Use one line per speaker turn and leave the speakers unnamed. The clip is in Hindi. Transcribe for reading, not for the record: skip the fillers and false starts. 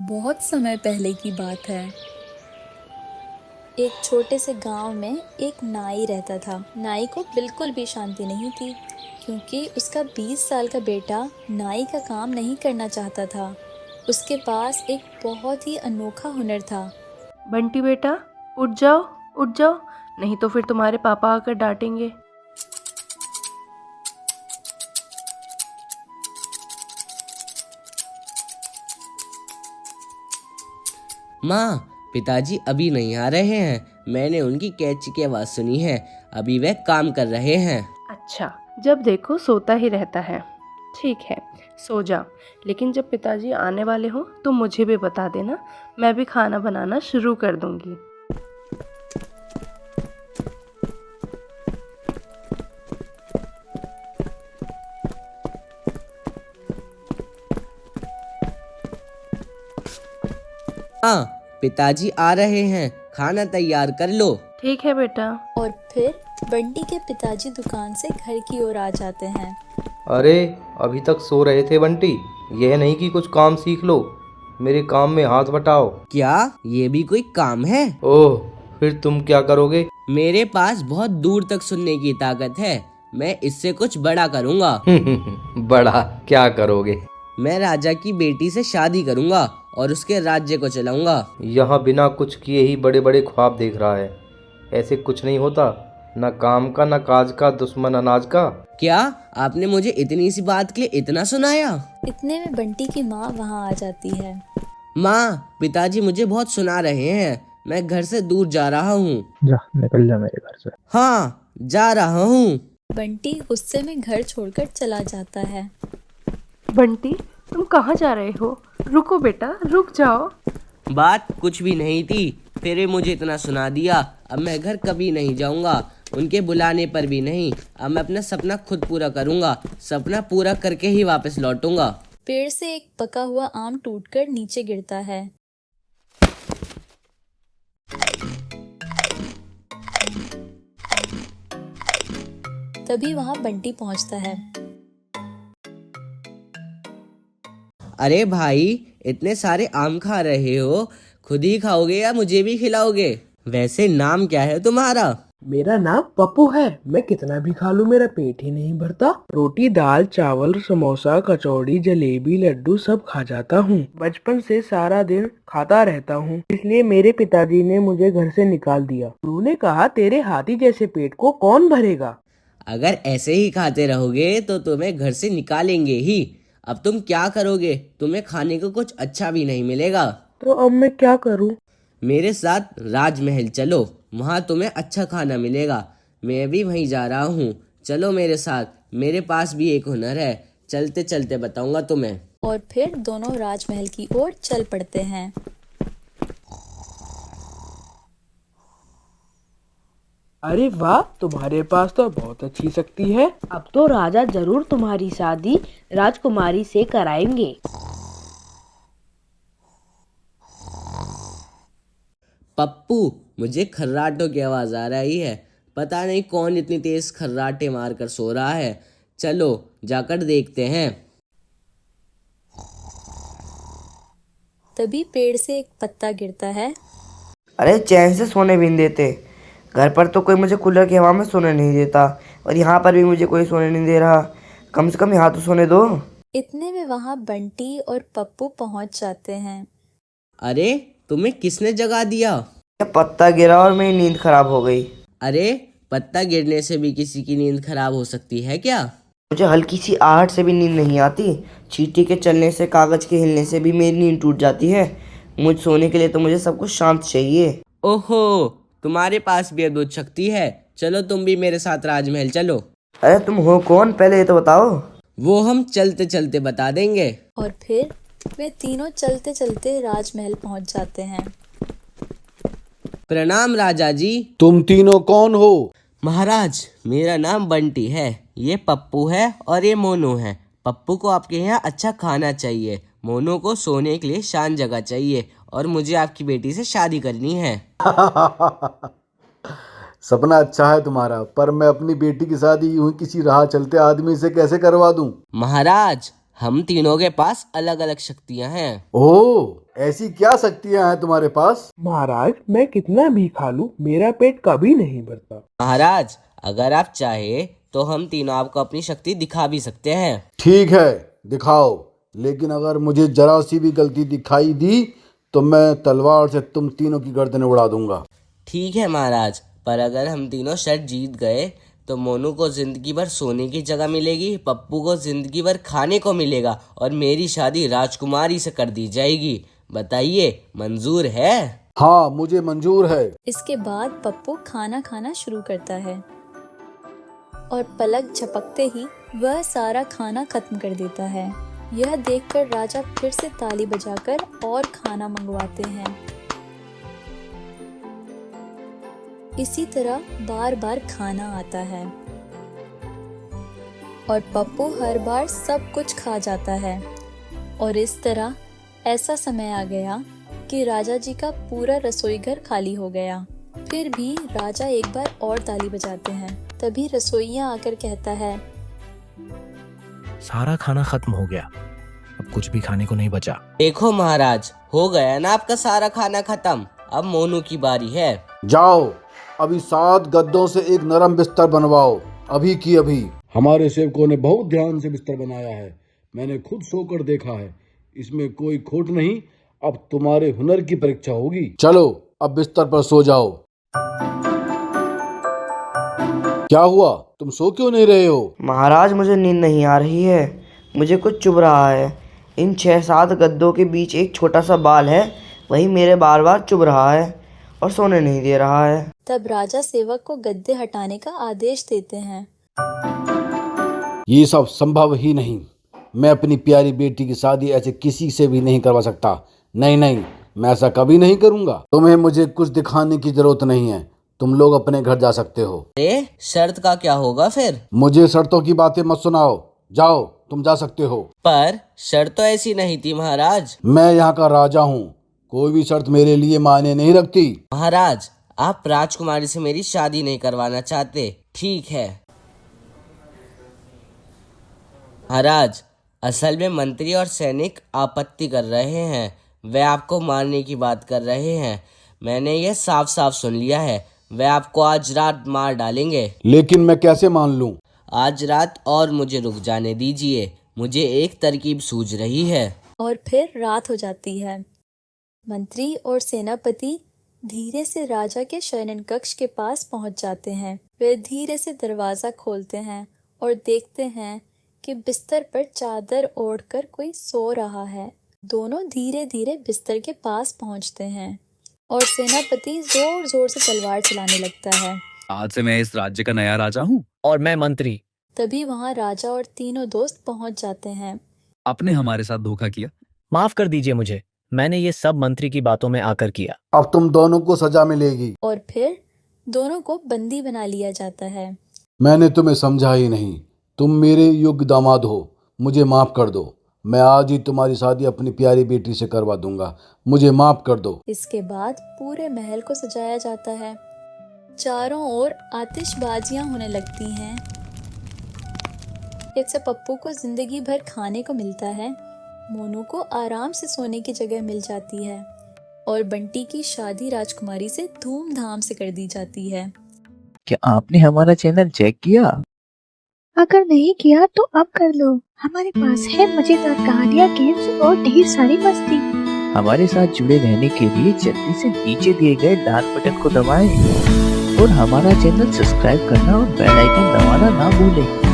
बहुत समय पहले की बात है। एक छोटे से गांव में एक नाई रहता था। नाई को बिल्कुल भी शांति नहीं थी, क्योंकि उसका 20 साल का बेटा नाई का काम नहीं करना चाहता था। उसके पास एक बहुत ही अनोखा हुनर था।
बंटी बेटा, उठ जाओ उठ जाओ, नहीं तो फिर तुम्हारे पापा आकर डांटेंगे।
माँ, पिताजी अभी नहीं आ रहे हैं। मैंने उनकी कैंची की आवाज़ सुनी है। अभी वह काम कर रहे हैं।
अच्छा, जब देखो सोता ही रहता है। ठीक है, सो जा, लेकिन जब पिताजी आने वाले हो तो मुझे भी बता देना, मैं भी खाना बनाना शुरू कर दूंगी।
हाँ, पिताजी आ रहे हैं। खाना तैयार कर लो।
ठीक है बेटा।
और फिर बंटी के पिताजी दुकान से घर की ओर आ जाते हैं।
अरे, अभी तक सो रहे थे बंटी? यह नहीं कि कुछ काम सीख लो, मेरे काम में हाथ बटाओ।
क्या ये भी कोई काम है?
ओह, फिर तुम क्या करोगे?
मेरे पास बहुत दूर तक सुनने की ताकत है। मैं इससे कुछ बड़ा करूँगा।
बड़ा क्या करोगे?
मैं राजा की बेटी से शादी करूँगा और उसके राज्य को चलाऊंगा।
यहाँ बिना कुछ किए ही बड़े बड़े ख्वाब देख रहा है। ऐसे कुछ नहीं होता, न काम का न काज का, दुश्मन अनाज का।
क्या आपने मुझे इतनी सी बात के लिए इतना सुनाया?
इतने में बंटी की माँ वहाँ आ जाती है।
माँ, पिताजी मुझे बहुत सुना रहे हैं। मैं घर से दूर जा रहा हूँ।
जा निकल जा मेरे घर से।
हाँ, जा रहा हूँ।
बंटी गुस्से में घर छोड़कर चला जाता है।
बंटी, तुम कहाँ जा रहे हो? रुको बेटा, रुक जाओ।
बात कुछ भी नहीं थी, फिर मुझे इतना सुना दिया। अब मैं घर कभी नहीं जाऊंगा, उनके बुलाने पर भी नहीं। अब मैं अपना सपना खुद पूरा करूंगा। सपना पूरा करके ही वापस लौटूंगा।
पेड़ से एक पका हुआ आम टूटकर नीचे गिरता है। तभी वहां बंटी पहुंचता है।
अरे भाई, इतने सारे आम खा रहे हो, खुद ही खाओगे या मुझे भी खिलाओगे? वैसे नाम क्या है तुम्हारा?
मेरा नाम पप्पू है। मैं कितना भी खा लूं मेरा पेट ही नहीं भरता। रोटी, दाल, चावल, समोसा, कचौड़ी, जलेबी, लड्डू सब खा जाता हूँ। बचपन से सारा दिन खाता रहता हूँ, इसलिए मेरे पिताजी ने मुझे घर से निकाल दिया। उन्होंने कहा, तेरे हाथी जैसे पेट को कौन भरेगा।
अगर ऐसे ही खाते रहोगे तो तुम्हें घर से निकालेंगे ही। अब तुम क्या करोगे? तुम्हें खाने को कुछ अच्छा भी नहीं मिलेगा।
तो अब मैं क्या करूँ?
मेरे साथ राजमहल चलो, वहाँ तुम्हें अच्छा खाना मिलेगा। मैं भी वहीं जा रहा हूँ, चलो मेरे साथ। मेरे पास भी एक हुनर है, चलते चलते बताऊंगा तुम्हें।
और फिर दोनों राजमहल की ओर चल पड़ते हैं।
अरे वाह, तुम्हारे पास तो बहुत अच्छी शक्ति है।
अब तो राजा जरूर तुम्हारी शादी राजकुमारी से कराएंगे।
पप्पू, मुझे खर्राटों की आवाज़ आ रही है। पता नहीं कौन इतनी तेज खर्राटे मार कर सो रहा है। चलो जाकर देखते हैं।
तभी पेड़ से एक पत्ता गिरता है।
अरे, चैन से सोने भी नहीं देते। घर पर तो कोई मुझे कूलर की हवा में सोने नहीं देता, और यहाँ पर भी मुझे कोई सोने नहीं दे रहा। कम से कम यहाँ तो सोने दो।
इतने में वहां बंटी और पप्पू पहुंच जाते हैं।
अरे, तुम्हें किसने जगा दिया?
पत्ता गिरा और मेरी नींद खराब हो गई।
अरे, पत्ता गिरने से भी किसी की नींद खराब हो सकती है क्या?
मुझे हल्की सी आहट से भी नींद नहीं आती। चींटी के चलने से, कागज के हिलने से भी मेरी नींद टूट जाती है। मुझे सोने के लिए तो मुझे सब कुछ शांत चाहिए।
ओहो, तुम्हारे पास भी अद्भुत शक्ति है। चलो तुम भी मेरे साथ राजमहल चलो।
अरे, तुम हो कौन, पहले ये तो बताओ।
वो हम चलते चलते बता देंगे।
और फिर वे तीनों चलते चलते राजमहल पहुंच जाते हैं।
प्रणाम राजा जी।
तुम तीनों कौन हो?
महाराज, मेरा नाम बंटी है, ये पप्पू है और ये मोनू है। पप्पू को आपके यहाँ अच्छा खाना चाहिए, मोनू को सोने के लिए शांत जगह चाहिए, और मुझे आपकी बेटी से शादी करनी है।
सपना अच्छा है तुम्हारा, पर मैं अपनी बेटी की शादी यूं ही किसी राह चलते आदमी से कैसे करवा दूं?
महाराज, हम तीनों के पास अलग अलग शक्तियाँ हैं।
ओह, ऐसी क्या शक्तियां हैं तुम्हारे पास?
महाराज, मैं कितना भी खा लूं मेरा पेट कभी नहीं भरता।
महाराज, अगर आप चाहे तो हम तीनों आपको अपनी शक्ति दिखा भी सकते हैं।
ठीक है, दिखाओ, लेकिन अगर मुझे जरा सी भी गलती दिखाई दी तो मैं तलवार से तुम तीनों की गर्दनें उड़ा दूंगा।
ठीक है महाराज, पर अगर हम तीनों शर्त जीत गए तो मोनू को जिंदगी भर सोने की जगह मिलेगी, पप्पू को जिंदगी भर खाने को मिलेगा और मेरी शादी राजकुमारी से कर दी जाएगी। बताइए, मंजूर है?
हाँ, मुझे मंजूर है।
इसके बाद पप्पू खाना खाना शुरू करता है और पलक झपकते ही वह सारा खाना खत्म कर देता है। यह देखकर राजा फिर से ताली बजाकर और खाना मंगवाते हैं। इसी तरह बार बार खाना आता है और पप्पू हर बार सब कुछ खा जाता है। और इस तरह ऐसा समय आ गया कि राजा जी का पूरा रसोई घर खाली हो गया। फिर भी राजा एक बार और ताली बजाते हैं। तभी रसोइया आकर कहता है,
सारा खाना खत्म हो गया, अब कुछ भी खाने को नहीं बचा।
देखो महाराज, हो गया ना आपका सारा खाना खत्म। अब मोनू की बारी है।
जाओ, अभी 7 गद्दों से एक नरम बिस्तर बनवाओ, अभी की अभी। हमारे सेवकों ने बहुत ध्यान से बिस्तर बनाया है, मैंने खुद सोकर देखा है, इसमें कोई खोट नहीं। अब तुम्हारे हुनर की परीक्षा होगी। चलो, अब बिस्तर पर सो जाओ। क्या हुआ, तुम सो क्यों नहीं रहे हो?
महाराज, मुझे नींद नहीं आ रही है, मुझे कुछ चुभ रहा है। इन 6-7 गद्दों के बीच एक छोटा सा बाल है, वही मेरे बार बार चुभ रहा है और सोने नहीं दे रहा है।
तब राजा सेवक को गद्दे हटाने का आदेश देते हैं।
ये सब संभव ही नहीं, मैं अपनी प्यारी बेटी की शादी ऐसे किसी से भी नहीं करवा सकता। नहीं नहीं, मैं ऐसा कभी नहीं करूंगा। तुम्हें मुझे कुछ दिखाने की जरूरत नहीं है, तुम लोग अपने घर जा सकते हो।
शर्त का क्या होगा फिर?
मुझे शर्तों की बातें मत सुनाओ, जाओ, तुम जा सकते हो।
पर शर्त तो ऐसी नहीं थी महाराज।
मैं यहाँ का राजा हूँ, कोई भी शर्त मेरे लिए मायने नहीं रखती।
महाराज, आप राजकुमारी से मेरी शादी नहीं करवाना चाहते, ठीक है। महाराज, असल में मंत्री और सैनिक आपत्ति कर रहे हैं, वे आपको मारने की बात कर रहे हैं। मैंने ये साफ साफ सुन लिया है, वे आपको आज रात मार डालेंगे।
लेकिन मैं कैसे मान लूं?
आज रात और मुझे रुक जाने दीजिए, मुझे एक तरकीब सूझ रही है।
और फिर रात हो जाती है। मंत्री और सेनापति धीरे से राजा के शयन कक्ष के पास पहुंच जाते हैं। वे धीरे से दरवाजा खोलते हैं और देखते हैं कि बिस्तर पर चादर ओढ़कर कोई सो रहा है। दोनों धीरे धीरे बिस्तर के पास पहुंचते हैं और सेनापति जोर जोर से तलवार चलाने लगता है।
आज से मैं इस राज्य का नया राजा हूँ और मैं मंत्री।
तभी वहाँ राजा और तीनों दोस्त पहुंच जाते हैं।
आपने हमारे साथ धोखा किया,
माफ कर दीजिए मुझे, मैंने ये सब मंत्री की बातों में आकर किया।
अब तुम दोनों को सजा मिलेगी।
और फिर दोनों को बंदी बना लिया जाता है।
मैंने तुम्हें समझा ही नहीं, तुम मेरे योग्य दामाद हो, मुझे माफ कर दो। मैं आज ही तुम्हारी शादी अपनी प्यारी बेटी से करवा दूंगा, मुझे माफ कर दो।
इसके बाद पूरे महल को सजाया जाता है। चारों ओर आतिशबाजियां होने लगती हैं। इससे पप्पू को जिंदगी भर खाने को मिलता है, मोनू को आराम से सोने की जगह मिल जाती है और बंटी की शादी राजकुमारी से धूमधाम से कर दी जाती है।
क्या आपने हमारा चैनल चेक किया?
अगर नहीं किया तो अब कर लो, हमारे पास है मजेदार कहानियाँ, गेम्स और ढेर सारी मस्ती।
हमारे साथ जुड़े रहने के लिए जल्दी से नीचे दिए गए लाल बटन को दबाएं और हमारा चैनल सब्सक्राइब करना और बेल आइकन दबाना ना भूलें।